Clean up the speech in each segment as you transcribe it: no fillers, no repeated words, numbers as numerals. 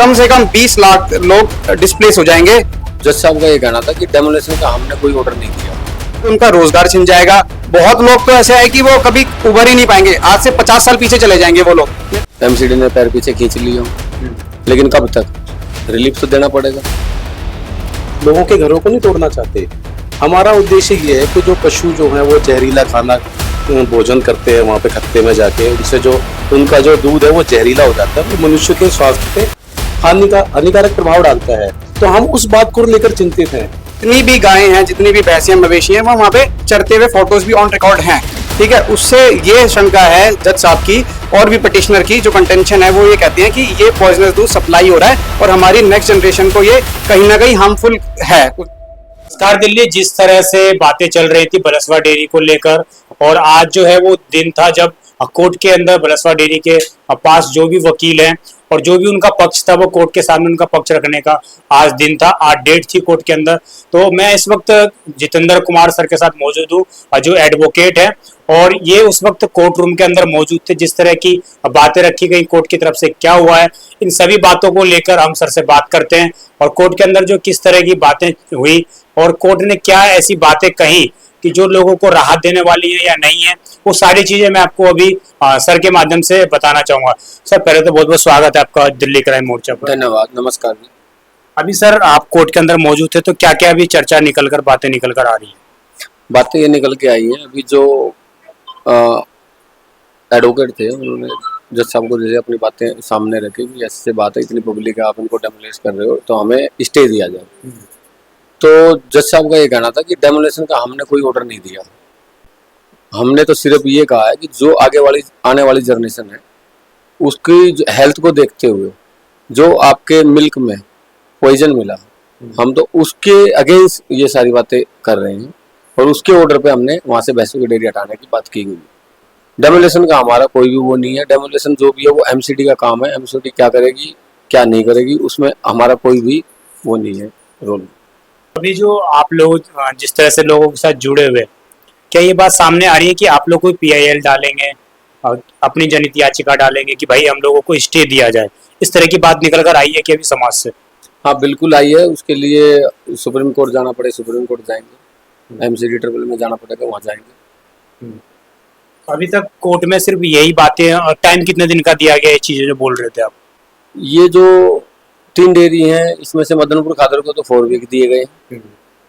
कम से कम 20 लाख लोग डिस्प्लेस हो जाएंगे। जज साहब का ये कहना था कि डेमोलेशन का हमने कोई ऑर्डर नहीं दिया। उनका रोजगार छिन जाएगा। बहुत लोग तो ऐसे है कि वो कभी उभर ही नहीं पाएंगे। आज से 50 साल पीछे चले जाएंगे वो लोग। एमसीडी ने पैर पीछे खींच लिया, लेकिन कब तक? रिलीफ तो देना पड़ेगा। लोगों के घरों को नहीं तोड़ना चाहते। हमारा उद्देश्य ये है कि जो पशु जो है वो जहरीला खाना भोजन करते हैं वहाँ पे खत्ते में जाके, उनसे जो उनका जो दूध है वो जहरीला हो जाता है, वो मनुष्य के स्वास्थ्य पे हानिकारक प्रभाव डालता है। तो हम उस बात को लेकर चिंतित हैं। जितनी भी गायें हैं, जितनी भी भैंसियां मवेशी हैं, वो वहाँ पे चरते हुए फोटोज भी ऑन रिकॉर्ड हैं। ठीक है, उससे ये शंका है जज साहब की और भी पिटिशनर की। जो कंटेंशन है वो ये कहते हैं कि ये पॉइजनस दूध सप्लाई हो रहा है और हमारी नेक्स्ट जनरेशन को ये कहीं ना कहीं हार्मफुल है। नमस्कार दिल्ली, जिस तरह से बातें चल रही थी बलसवा डेयरी को लेकर, और आज जो है वो दिन था जब कोर्ट के अंदर बलसवा डेयरी के पास जो भी वकील हैं और जो भी उनका पक्ष था वो कोर्ट के सामने उनका पक्ष रखने का आज दिन था। आज डेट थी कोर्ट के अंदर। तो मैं इस वक्त जितेंद्र कुमार सर के साथ मौजूद हूँ जो एडवोकेट है, और ये उस वक्त कोर्ट रूम के अंदर मौजूद थे। जिस तरह की बातें रखी गई कोर्ट की तरफ से, क्या हुआ है, इन सभी बातों को लेकर हम सर से बात करते हैं। और कोर्ट के अंदर जो किस तरह की बातें हुई और कोर्ट ने क्या ऐसी बातें कही कि जो लोगों को राहत देने वाली है या नहीं है, वो सारी चीजें मैं आपको अभी सर के माध्यम से बताना चाहूंगा। सर पहले तो बहुत बहुत स्वागत है आपका दिल्ली क्राइम मोर्चा पर। धन्यवाद, नमस्कार। अभी सर आप कोर्ट के अंदर मौजूद थे, तो क्या क्या अभी चर्चा बातें निकल कर आ रही है? बातें ये निकल के आई हैं, अभी जो एडवोकेट थे उन्होंने जज साहब को जैसे अपनी बातें सामने रखी कि ऐसे बात है, इतनी पब्लिक है, आप इनको डेमोलेट कर रहे हो तो हमें स्टे दिया जाए। तो जज साहब का ये कहना था कि डेमोलेशन का हमने कोई ऑर्डर नहीं दिया। हमने तो सिर्फ ये कहा है कि जो आने वाली जनरेशन है उसकी हेल्थ को देखते हुए जो आपके मिल्क में पॉइजन मिला, हम तो उसके अगेंस्ट ये सारी बातें कर रहे हैं और उसके ऑर्डर पे हमने वहां से भैंसों की डेयरी हटाने की बात की गई। डेमोलेशन का हमारा कोई भी वो नहीं है। डेमोलेशन जो भी है वो एमसीडी का काम है। एमसीडी क्या करेगी क्या नहीं करेगी उसमें हमारा कोई भी वो नहीं है रोल। अभी जो आप लोग जिस तरह से लोगों के साथ जुड़े हुए, क्या ये बात सामने आ रही है कि आप लोग कोई पीआईएल डालेंगे और अपनी जनहित याचिका डालेंगे कि भाई हम लोगों को स्टे दिया जाए? इस तरह की बात निकल कर आई है कि अभी समाज से? हाँ बिल्कुल आई है। उसके लिए सुप्रीम कोर्ट जाना पड़े, सुप्रीम कोर्ट जाएंगे, एमसीडी ट्रिब्यूनल में जाना पड़ेगा, वहाँ जाएंगे। अभी तक कोर्ट में सिर्फ यही बातें, और टाइम कितने दिन का दिया गया, ये चीजें जो बोल रहे थे आप? ये जो 3 डेयरी हैं इसमें से मदनपुर खादर को तो 4 वीक दिए गए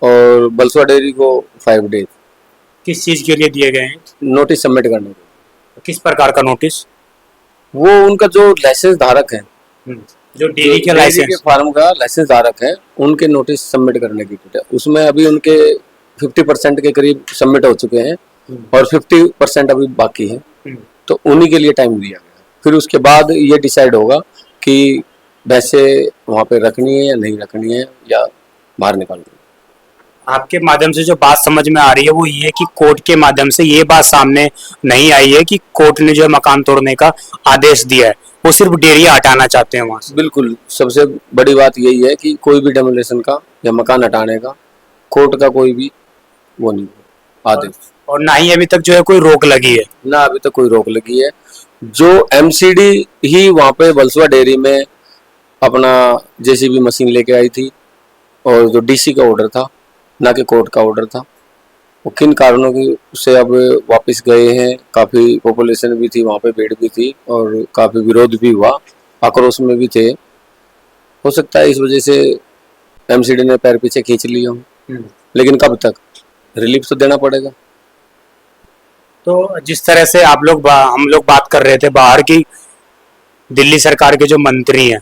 और बलसवा डेयरी को 5 डेज। किस चीज के लिए दिए गए हैं? नोटिस सबमिट करने को। किस प्रकार का नोटिस? वो उनका जो लाइसेंस धारक है, जो डेयरी के लाइसेंस फार्म का लाइसेंस धारक है, उनके नोटिस सबमिट करने की डेट है। उसमें अभी उनके 50% के करीब सबमिट हो चुके हैं और 50% अभी बाकी है। तो उन्हीं के लिए टाइम दिया गया। फिर उसके बाद ये डिसाइड होगा कि वैसे वहाँ पे रखनी है या नहीं रखनी है या बाहर निकालनी है। आपके माध्यम से जो बात समझ में आ रही है वो ये है कि कोर्ट के माध्यम से ये बात सामने नहीं आई है कि कोर्ट ने जो मकान तोड़ने का आदेश दिया है, वो सिर्फ डेयरी हटाना चाहते हैं वहां से। बिल्कुल, सबसे बड़ी बात यही है कि कोई भी डेमोलेशन का या मकान हटाने का कोर्ट का कोई भी वो नहीं आदेश, और ना ही अभी तक जो है कोई रोक लगी है। ना अभी तक कोई रोक लगी है। जो एमसीडी ही वहाँ पे बलसवा डेयरी में अपना जेसीबी मशीन लेके आई थी और जो डीसी का ऑर्डर था, ना कि कोर्ट का ऑर्डर था, वो किन कारणों की से अब वापस गए हैं। काफ़ी पॉपुलेशन भी थी वहाँ पे, भीड़ भी थी और काफ़ी विरोध भी हुआ, आक्रोश में भी थे। हो सकता है इस वजह से एमसीडी ने पैर पीछे खींच लिया हो, लेकिन कब तक? रिलीफ तो देना पड़ेगा। तो जिस तरह से हम लोग बात कर रहे थे बाहर की, दिल्ली सरकार के जो मंत्री हैं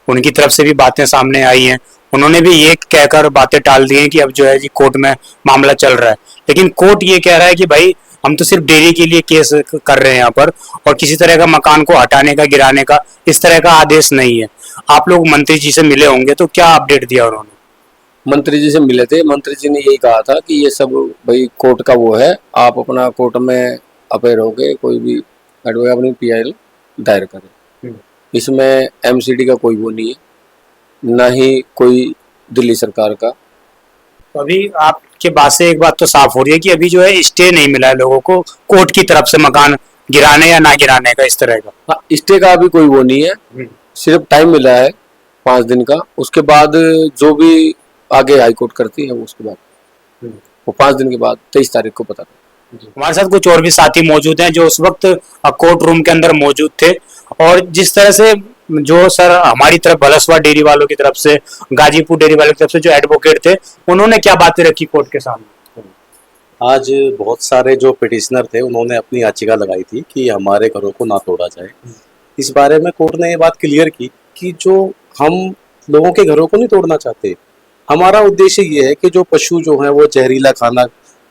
उनकी तरफ से भी बातें सामने आई हैं। उन्होंने भी ये कहकर बातें टाल दी हैं कि अब जो है जी कोर्ट में मामला चल रहा है, लेकिन कोर्ट ये कह रहा है कि भाई हम तो सिर्फ डेयरी के लिए केस कर रहे हैं यहाँ पर, और किसी तरह का मकान को हटाने का, गिराने का इस तरह का आदेश नहीं है। आप लोग मंत्री जी से मिले होंगे, तो क्या अपडेट दिया उन्होंने? मंत्री जी से मिले थे, मंत्री जी ने यही कहा था कि ये सब भाई कोर्ट का वो है, आप अपना कोर्ट में अपेयर होके कोई भी एडवोकेट अपनी पीआईएल दायर करें। इसमें एमसीडी का कोई वो नहीं है, ना ही कोई दिल्ली सरकार का। तो अभी आपके बात से एक बात तो साफ हो रही है कि अभी जो है स्टे नहीं मिला है लोगों को कोर्ट की तरफ से मकान गिराने या ना गिराने का, इस तरह का। हाँ, स्टे का अभी कोई वो नहीं है, सिर्फ टाइम मिला है 5 दिन का। उसके बाद जो भी आगे हाई कोर्ट करती है वो उसके बाद वो 5 दिन के बाद 23 तारीख को पता था। हमारे साथ कुछ और भी साथी मौजूद हैं जो उस वक्त कोर्ट रूम के अंदर मौजूद थे, और जिस तरह से जो सर हमारी तरफ भलसवा डेयरी वालों की तरफ से, गाजीपुर डेयरी वालों की तरफ से जो एडवोकेट थे, उन्होंने क्या बातें रखी कोर्ट के सामने। आज बहुत सारे जो पिटिशनर थे उन्होंने अपनी याचिका लगाई थी कि हमारे घरों को ना तोड़ा जाए। इस बारे में कोर्ट ने ये बात क्लियर की कि जो हम लोगों के घरों को नहीं तोड़ना चाहते, हमारा उद्देश्य ये है कि जो पशु जो है वो जहरीला खाना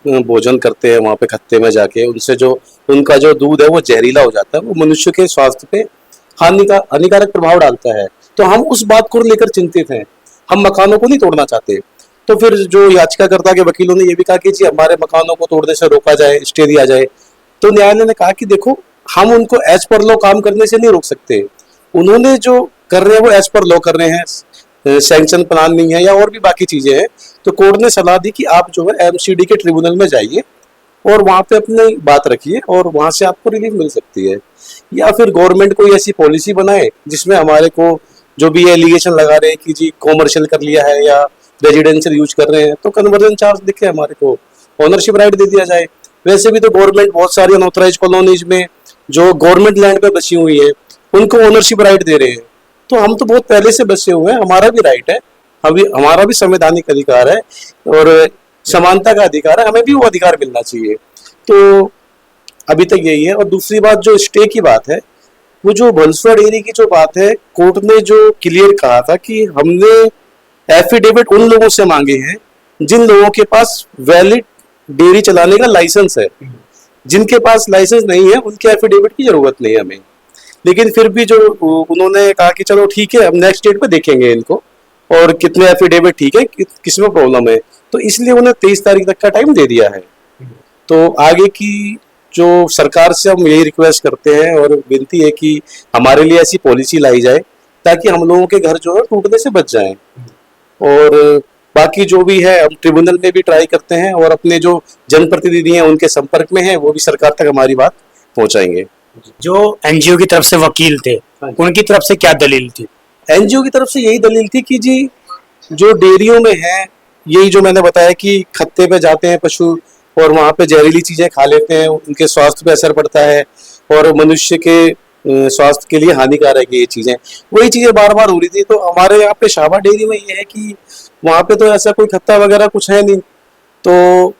भोजन करते हैं वहाँ पे खत्ते में जाके, उनसे जो उनका जो दूध है वो जहरीला हो जाता है, वो मनुष्य के स्वास्थ्य पे हानिकारक प्रभाव डालता है। तो हम उस बात को लेकर चिंतित हैं, हम मकानों को नहीं तोड़ना चाहते। तो फिर जो याचिकाकर्ता के वकीलों ने ये भी कहा कि जी हमारे मकानों को तोड़ने से रोका जाए, स्टे दिया जाए। तो न्यायालय ने कहा कि देखो हम उनको एज पर लॉ काम करने से नहीं रोक सकते, उन्होंने जो कर रहे हैं वो एज पर लॉ कर रहे हैं, सैंक्शन प्लान नहीं है या और भी बाकी चीजें हैं। तो कोर्ट ने सलाह दी कि आप जो है एमसीडी के ट्रिब्यूनल में जाइए और वहां पे अपनी बात रखिए और वहां से आपको रिलीफ मिल सकती है, या फिर गवर्नमेंट कोई ऐसी पॉलिसी बनाए जिसमें हमारे को जो भी एलिगेशन लगा रहे हैं कि जी कॉमर्शियल कर लिया है या रेजिडेंशियल यूज कर रहे हैं, तो कन्वर्जन चार्ज दिखे हमारे को, ओनरशिप राइट दे दिया जाए। वैसे भी तो गवर्नमेंट बहुत सारी अनऑथराइज कॉलोनीज में जो गवर्नमेंट लैंड पे बसी हुई है उनको ओनरशिप राइट दे रहे हैं। तो हम तो बहुत पहले से बसे हुए हैं, हमारा भी राइट है, हमारा भी संवैधानिक अधिकार है और समानता का अधिकार है, हमें भी वो अधिकार मिलना चाहिए। तो अभी तक यही है। और दूसरी बात जो स्टे की बात है, वो जो भलसवा डेयरी की जो बात है, कोर्ट ने जो क्लियर कहा था कि हमने एफिडेविट उन लोगों से मांगे हैं जिन लोगों के पास वैलिड डेयरी चलाने का लाइसेंस है। जिनके पास लाइसेंस नहीं है उनके एफिडेविट की जरूरत नहीं है हमें। लेकिन फिर भी जो उन्होंने कहा कि चलो ठीक है, हम नेक्स्ट डेट पे देखेंगे इनको और कितने एफिडेविट ठीक है, किसमें प्रॉब्लम है, तो इसलिए उन्हें 23 तारीख तक का टाइम दे दिया है। तो आगे की जो सरकार से हम यही रिक्वेस्ट करते हैं और विनती है कि हमारे लिए ऐसी पॉलिसी लाई जाए ताकि हम लोगों के घर जो है टूटने से बच जाएं। और बाकी जो भी है हम ट्रिब्यूनल में भी ट्राई करते हैं और अपने जो जनप्रतिनिधि हैं उनके संपर्क में हैं, वो भी सरकार तक हमारी बात पहुंचाएंगे। जो एनजीओ की तरफ से वकील थे, उनकी तरफ से क्या दलील थी? एनजीओ की तरफ से यही दलील थी कि जी जो डेयरियों में है, यही जो मैंने बताया कि खत्ते पे जाते हैं पशु और वहाँ पे जहरीली चीजें खा लेते हैं, उनके स्वास्थ्य पे असर पड़ता है और मनुष्य के स्वास्थ्य के लिए हानिकारक है ये चीजें। वही चीजें बार बार हो रही थी। तो हमारे यहाँ पे शाबा डेयरी में ये है कि वहाँ पे तो ऐसा कोई खत्ता वगैरह कुछ है नहीं, तो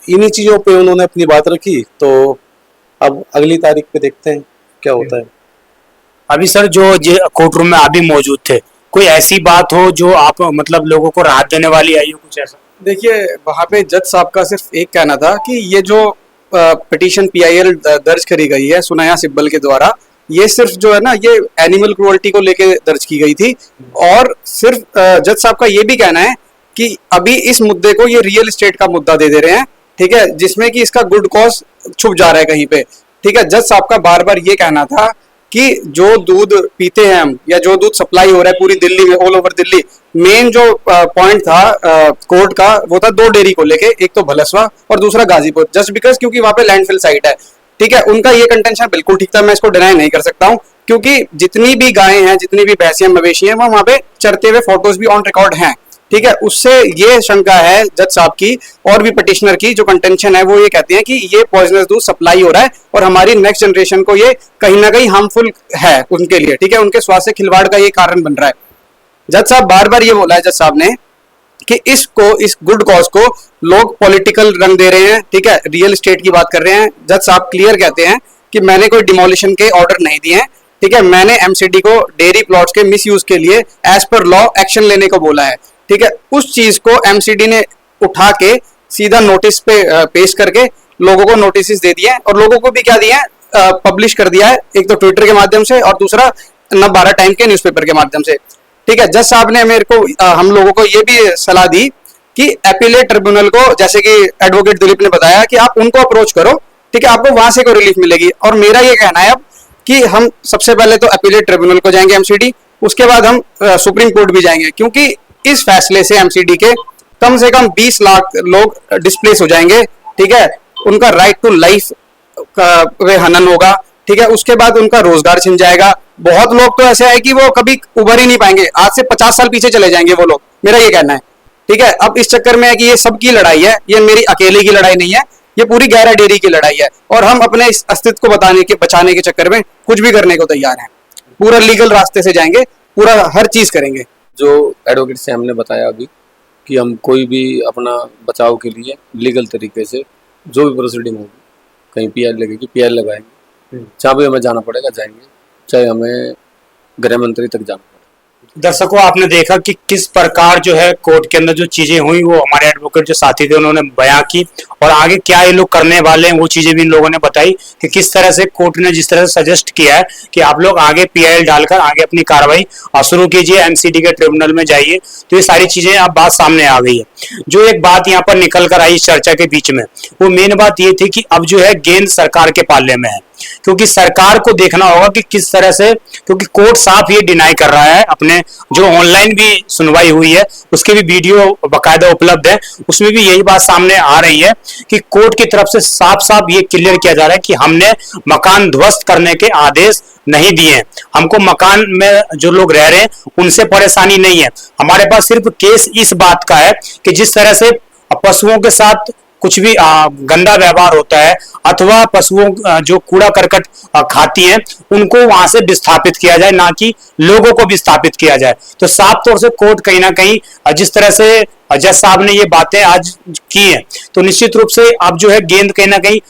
इन्हीं चीजों पे उन्होंने अपनी बात रखी। तो अब अगली तारीख पे देखते हैं क्या होता है। अभी सर जो कोर्ट रूम में आप भी मौजूद थे, कोई ऐसी बात हो जो आप मतलब लोगों को राहत देने वाली आई हो, कुछ ऐसा? देखिए वहाँ पे जज साहब का सिर्फ एक कहना था कि ये जो पिटीशन PIL दर्ज करी गई है सुनैया सिब्बल के द्वारा, ये सिर्फ जो है ना ये एनिमल क्रूअल्टी को लेके दर्ज की गई थी। और सिर्फ जज साहब का ये भी कहना है कि अभी इस मुद्दे को ये रियल एस्टेट का मुद्दा दे रहे हैं, ठीक है, जिसमें कि इसका गुड कॉज छुप जा रहा है कहीं पे, ठीक है। जज साहब का बार बार ये कहना था कि जो दूध पीते हैं हम या जो दूध सप्लाई हो रहा है पूरी दिल्ली में, ऑल ओवर दिल्ली, मेन जो पॉइंट था कोर्ट का वो था 2 डेयरी को लेके, एक तो भलसवा और दूसरा गाजीपुर, जस्ट बिकॉज क्योंकि वहां पे लैंडफिल साइट है, ठीक है। उनका ये कंटेंशन बिल्कुल ठीक था, मैं इसको डिनाई नहीं कर सकता हूँ, क्योंकि जितनी भी गायें हैं, जितनी भी भैंसियां मवेशी हैं, वो वहां पे चरते हुए फोटोज भी ऑन रिकॉर्ड हैं, ठीक है। उससे ये शंका है जज साहब की और भी पिटिशनर की, जो कंटेंशन है वो ये कहते हैं कि ये पॉइजनस दूध सप्लाई हो रहा है और हमारी नेक्स्ट जनरेशन को ये कहीं ना कहीं हार्मफुल है उनके लिए, ठीक है, उनके स्वास्थ्य खिलवाड़ का ये कारण बन रहा है। जज साहब बार बार ये बोला है जज साहब ने कि इस गुड कॉज को लोग पॉलिटिकल रंग दे रहे हैं, ठीक है, रियल एस्टेट की बात कर रहे हैं। जज साहब क्लियर कहते हैं कि मैंने कोई डिमोलिशन के ऑर्डर नहीं दिए हैं, ठीक है, मैंने एमसीडी को डेयरी प्लॉट्स के मिसयूज के लिए एज पर लॉ एक्शन लेने को बोला है, ठीक है। उस चीज को एमसीडी ने उठा के सीधा नोटिस पे पेश करके लोगों को नोटिस दे दिए और लोगों को भी क्या दिया है, पब्लिश कर दिया है, एक तो ट्विटर के माध्यम से और दूसरा नव-12 टाइम के न्यूज़पेपर के माध्यम से, ठीक है। जज साहब ने मेरे को हम लोगों को ये भी सलाह दी कि एपीलेट ट्रिब्यूनल को, जैसे कि एडवोकेट दिलीप ने बताया, कि आप उनको अप्रोच करो, ठीक है, आपको वहां से कोई रिलीफ मिलेगी। और मेरा ये कहना है अब कि हम सबसे पहले तो एपीलेट ट्रिब्यूनल को जाएंगे एमसीडी, उसके बाद हम सुप्रीम कोर्ट भी जाएंगे, क्योंकि इस फैसले से एमसीडी के कम से कम 20 लाख लोग डिस्प्लेस हो जाएंगे, ठीक है, उनका राइट टू लाइफ का हनन होगा, ठीक है, उसके बाद उनका रोजगार छिन जाएगा, बहुत लोग तो ऐसे है कि वो कभी उभर ही नहीं पाएंगे, आज से 50 साल पीछे चले जाएंगे वो लोग, मेरा ये कहना है। ठीक है, अब इस चक्कर में है कि ये सबकी लड़ाई है, ये मेरी अकेले की लड़ाई नहीं है, ये पूरी गैरा डेयरी की लड़ाई है, और हम अपने इस अस्तित्व को बचाने के चक्कर में कुछ भी करने को तैयार हैं। पूरा लीगल रास्ते से जाएंगे, पूरा हर चीज करेंगे। जो एडवोकेट से हमने बताया अभी कि हम कोई भी अपना बचाव के लिए लीगल तरीके से जो भी प्रोसीडिंग होगी, कहीं पीआर लगेगी पीआर लगाएंगे, जहाँ भी हमें जाना पड़ेगा जाएंगे, चाहे हमें गृह मंत्री तक जाना पड़े। दर्शकों, आपने देखा कि किस प्रकार जो है कोर्ट के अंदर जो चीजें हुई वो हमारे एडवोकेट जो साथी थे उन्होंने बयां की, और आगे क्या ये लोग करने वाले हैं वो चीजें भी इन लोगों ने बताई कि किस तरह से कोर्ट ने जिस तरह से सजेस्ट किया है कि आप लोग आगे पीआईएल डालकर आगे अपनी कार्रवाई शुरू कीजिए, एमसीडी के ट्रिब्यूनल में जाइए। तो ये सारी चीजें अब बात सामने आ गई है। जो एक बात यहाँ पर निकल कर आई इस चर्चा के बीच में, वो मेन बात ये थी कि अब जो है गेंद सरकार के पाले में है, क्योंकि सरकार को देखना होगा कि किस तरह से, क्योंकि कोर्ट साफ ये डिनाई कर रहा है, अपने जो ऑनलाइन भी सुनवाई हुई है उसके भी वीडियो बकायदा उपलब्ध है, उसमें भी यही बात सामने आ रही है कि कोर्ट की तरफ से साफ साफ ये क्लियर किया जा रहा है कि हमने मकान ध्वस्त करने के आदेश नहीं दिए, हमको मकान में जो लोग रह रहे हैं उनसे परेशानी नहीं है, हमारे पास सिर्फ केस इस बात का है कि जिस तरह से पशुओं के साथ कुछ भी गंदा व्यवहार होता है अथवा पशुओं जो कूड़ा करकट खाती हैं उनको वहां से विस्थापित किया जाए, ना कि लोगों को विस्थापित किया जाए। तो साफ तौर से कोर्ट कहीं ना कहीं जिस तरह से जज साहब ने ये बातें आज की हैं, तो निश्चित रूप से अब जो है गेंद कहीं ना कहीं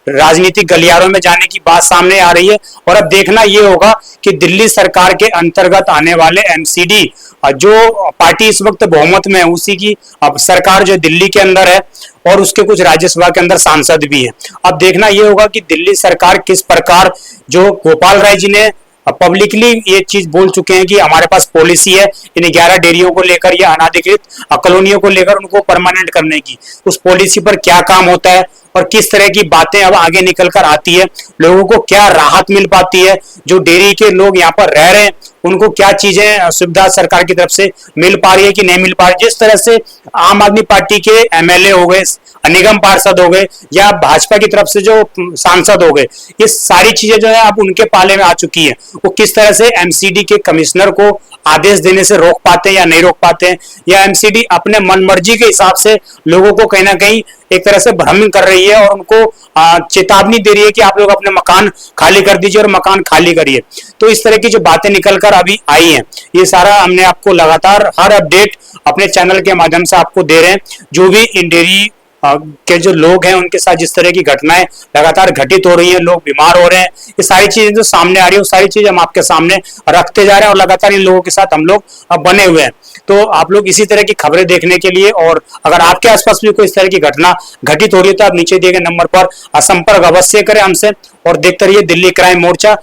राजनीतिक गलियारों में जाने की बात सामने आ रही है। और अब देखना यह होगा कि दिल्ली सरकार के अंतर्गत आने वाले एमसीडी जो पार्टी इस वक्त बहुमत में है उसी की अब सरकार जो दिल्ली के अंदर है और उसके कुछ राज्यसभा के अंदर सांसद भी हैं। अब देखना यह होगा कि दिल्ली सरकार किस प्रकार, जो गोपाल राय जी ने पब्लिकली ये चीज बोल चुके हैं कि हमारे पास पॉलिसी है इन 11 डेयरियों को लेकर या अनाधिकृत कॉलोनियों को लेकर उनको परमानेंट करने की, उस पॉलिसी पर क्या काम होता है और किस तरह की बातें अब आगे निकल कर आती है, लोगों को क्या राहत मिल पाती है, जो डेयरी के लोग यहाँ पर रह रहे हैं उनको क्या चीजें सुविधा सरकार की तरफ से मिल पा रही है कि नहीं मिल पा रही। जिस तरह से आम आदमी पार्टी के एमएलए हो गए, निगम पार्षद हो गए या भाजपा की तरफ से जो सांसद हो गए, ये सारी चीजें जो है अब उनके पाले में आ चुकी है। वो किस तरह से एमसीडी के कमिश्नर को आदेश देने से रोक पाते हैं या नहीं रोक पाते हैं, या एमसीडी अपने मनमर्जी के हिसाब से लोगों को कहीं ना कहीं एक तरह से भ्रमित कर रही है और उनको चेतावनी दे रही है कि आप लोग अपने मकान खाली कर दीजिए और मकान खाली करिए। तो इस तरह की जो बातें निकल कर अभी आई हैं, ये सारा हमने आपको लगातार हर अपडेट अपने चैनल के माध्यम से आपको दे रहे हैं। जो भी इन डेयरी के जो लोग हैं उनके साथ जिस तरह की घटनाएं लगातार घटित हो रही हैं, लोग बीमार हो रहे हैं, ये सारी चीजें जो सामने आ रही है वो सारी चीजें हम आपके सामने रखते जा रहे हैं और लगातार इन लोगों के साथ हम लोग बने हुए हैं। तो आप लोग इसी तरह की खबरें देखने के लिए, और अगर आपके आसपास भी कोई इस तरह की घटना घटित हो रही है तो आप नीचे दिए गए नंबर पर संपर्क अवश्य करें हमसे और देखते रहिए दिल्ली क्राइम मोर्चा।